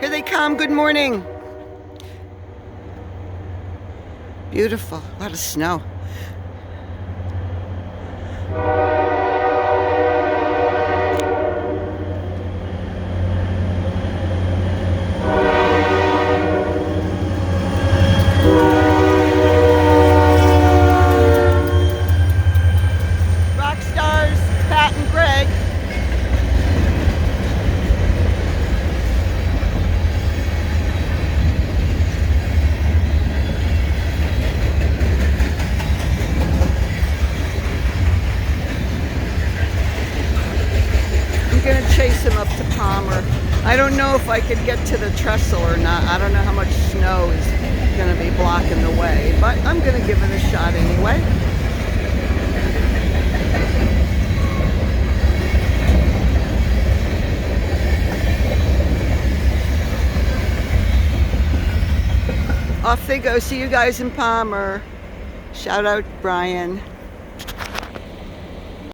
Here they come. Good morning. Beautiful. A lot of snow. Rock stars, Pat and Greg. I'm gonna chase him up to Palmer. I don't know if I could get to the trestle or not. I don't know how much snow is gonna be blocking the way, but I'm gonna give it a shot anyway. Off they go. See you guys in Palmer. Shout out Brian.